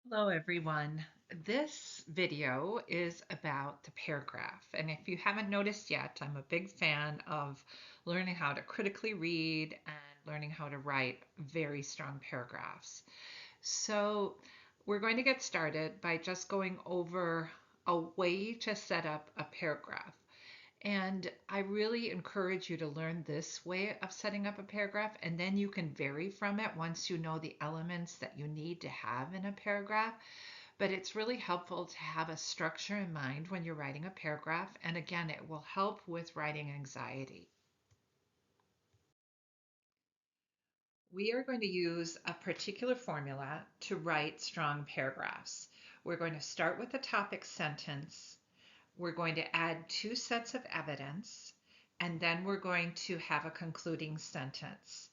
Hello, everyone. This video is about the paragraph. And if you haven't noticed yet, I'm a big fan of learning how to critically read and learning how to write very strong paragraphs. So, we're going to get started by just going over a way to set up a paragraph. And I really encourage you to learn this way of setting up a paragraph, and then you can vary from it once you know the elements that you need to have in a paragraph. But it's really helpful to have a structure in mind when you're writing a paragraph, and again, it will help with writing anxiety. We are going to use a particular formula to write strong paragraphs. We're going to start with a topic sentence. We're going to add two sets of evidence, and then we're going to have a concluding sentence.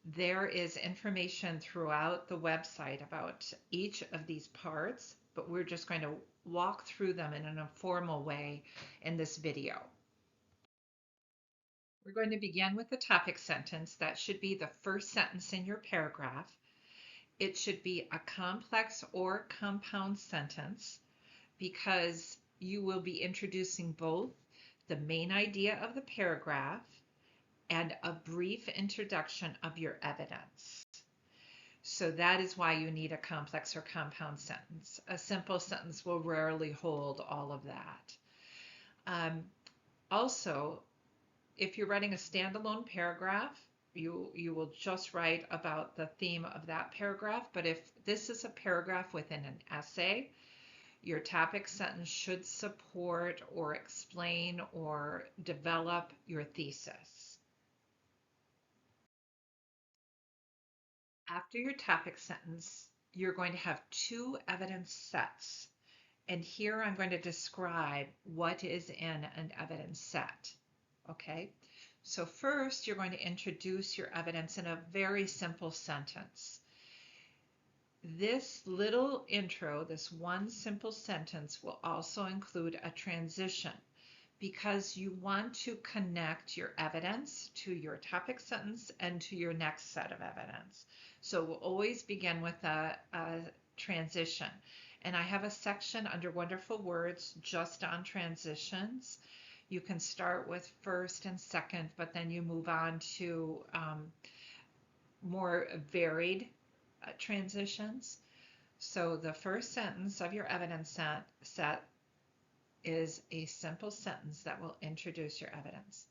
There is information throughout the website about each of these parts, but we're just going to walk through them in an informal way in this video. We're going to begin with the topic sentence. That should be the first sentence in your paragraph. It should be a complex or compound sentence because you will be introducing both the main idea of the paragraph and a brief introduction of your evidence. So that is why you need a complex or compound sentence. A simple sentence will rarely hold all of that. Um, Also, if you're writing a standalone paragraph, you will just write about the theme of that paragraph. But if this is a paragraph within an essay, your topic sentence should support or explain or develop your thesis. After your topic sentence, you're going to have two evidence sets. And here I'm going to describe what is in an evidence set. Okay, so first you're going to introduce your evidence in a very simple sentence. This little intro, this one simple sentence, will also include a transition because you want to connect your evidence to your topic sentence and to your next set of evidence. So we'll always begin with a transition. And I have a section under wonderful words just on transitions. You can start with first and second, but then you move on to more varied transitions. So the first sentence of your evidence set is a simple sentence that will introduce your evidence.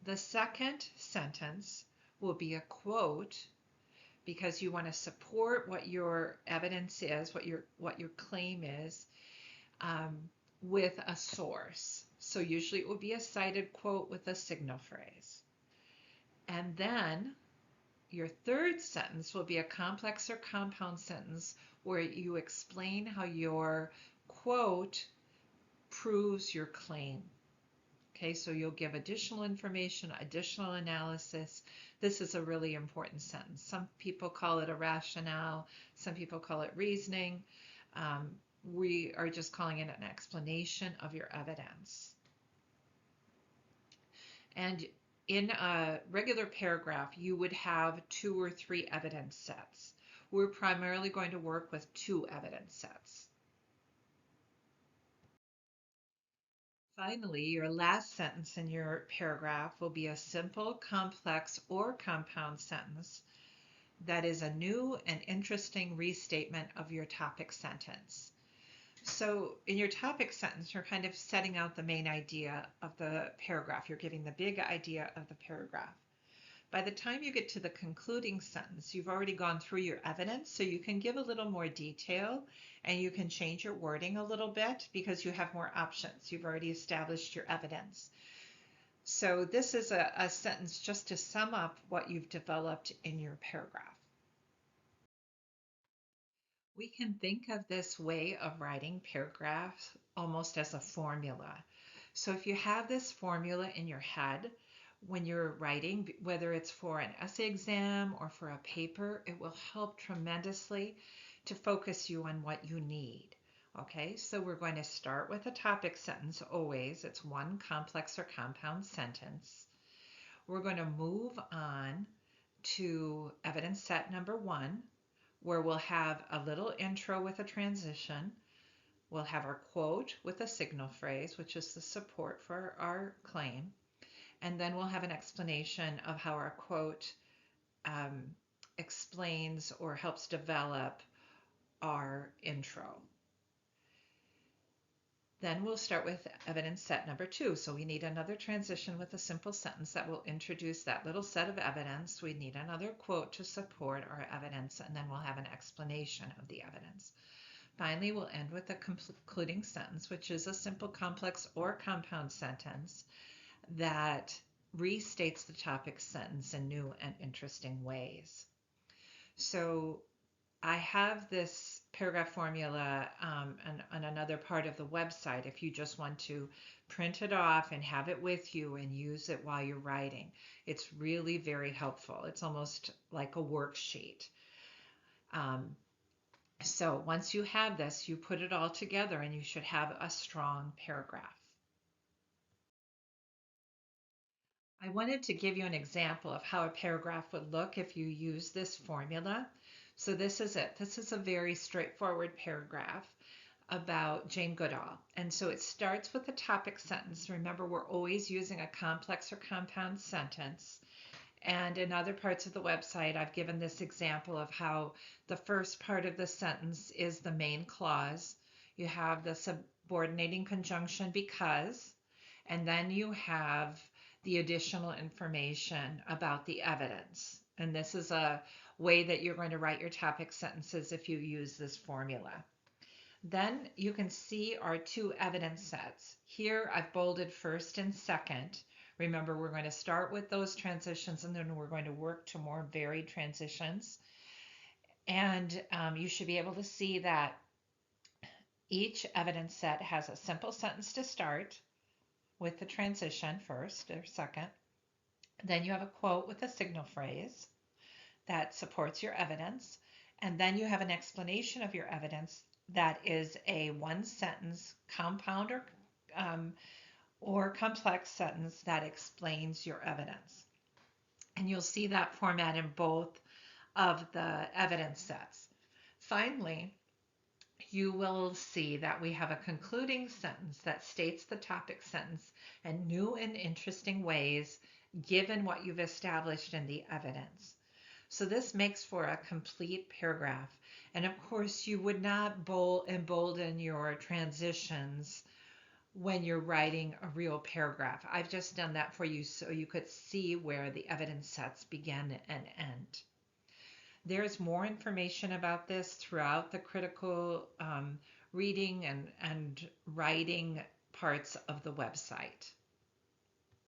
The second sentence will be a quote because you want to support what your evidence is, what your claim is, um, with a source. So usually it will be a cited quote with a signal phrase. And then your third sentence will be a complex or compound sentence where you explain how your quote proves your claim. Okay, so you'll give additional information, additional analysis. This is a really important sentence. Some people call it a rationale, some people call it reasoning. We are just calling it an explanation of your evidence. And in a regular paragraph, you would have two or three evidence sets. We're primarily going to work with two evidence sets. Finally, your last sentence in your paragraph will be a simple, complex, or compound sentence that is a new and interesting restatement of your topic sentence. So in your topic sentence, you're kind of setting out the main idea of the paragraph. You're giving the big idea of the paragraph. By the time you get to the concluding sentence, you've already gone through your evidence, so you can give a little more detail and you can change your wording a little bit because you have more options. You've already established your evidence. So this is a sentence just to sum up what you've developed in your paragraph. We can think of this way of writing paragraphs almost as a formula. So if you have this formula in your head when you're writing, whether it's for an essay exam or for a paper, it will help tremendously to focus you on what you need. Okay, so we're going to start with a topic sentence always. It's one complex or compound sentence. We're going to move on to evidence set number one, where we'll have a little intro with a transition. We'll have our quote with a signal phrase, which is the support for our claim. And then we'll have an explanation of how our quote explains or helps develop our intro. Then we'll start with evidence set number 2. So we need another transition with a simple sentence that will introduce that little set of evidence. We need another quote to support our evidence, and then we'll have an explanation of the evidence. Finally, we'll end with a concluding sentence, which is a simple, complex, or compound sentence that restates the topic sentence in new and interesting ways. So I have this paragraph formula on another part of the website if you just want to print it off and have it with you and use it while you're writing. It's really very helpful. It's almost like a worksheet. So once you have this, you put it all together and you should have a strong paragraph. I wanted to give you an example of how a paragraph would look if you use this formula. So this is it. This is a very straightforward paragraph about Jane Goodall. And so it starts with a topic sentence. Remember, we're always using a complex or compound sentence. And in other parts of the website, I've given this example of how the first part of the sentence is the main clause. You have the subordinating conjunction because, and then you have the additional information about the evidence. And this is a way that you're going to write your topic sentences if you use this formula. Then you can see our 2 evidence sets. Here I've bolded first and second. Remember, we're going to start with those transitions and then we're going to work to more varied transitions. And you should be able to see that each evidence set has a simple sentence to start with the transition first or second. Then you have a quote with a signal phrase that supports your evidence. And then you have an explanation of your evidence that is a 1-sentence compound or complex sentence that explains your evidence. And you'll see that format in both of the evidence sets. Finally, you will see that we have a concluding sentence that states the topic sentence in new and interesting ways given what you've established in the evidence. So this makes for a complete paragraph. And of course, you would not embolden your transitions when you're writing a real paragraph. I've just done that for you so you could see where the evidence sets begin and end. There's more information about this throughout the critical reading and writing parts of the website.